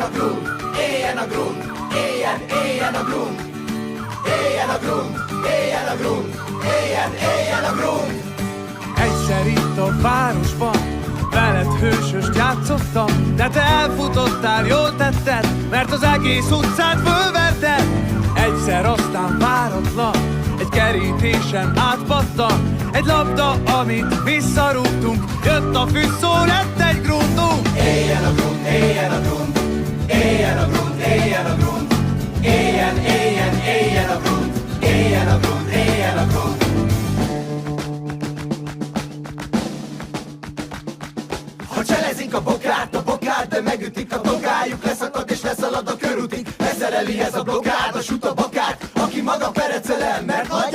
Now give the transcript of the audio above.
a grund, éljen a grund, éljen a grund, éljen a grund, éljen a grund, éljen a grund. Egyszer itt a városban veled hősöst játszottam, de te elfutottál, jól tetted, mert az egész utcát fölverted. Egyszer aztán váratlan egy kerítésen átpattan egy labda, amit visszarúgtunk, jött a füst, szó, lett egy grundunk. Éljen a grund, éljen a grund, éljen a grund, éljen a grund, éljen a grund, éljen a grund, éljen a grund. Ha cselezik a bokát, de megütik a tokájuk, leszakad és leszalad a körútig, leszereli ez a blokkád, a sut a bakát, aki maga perecelel, mert hagy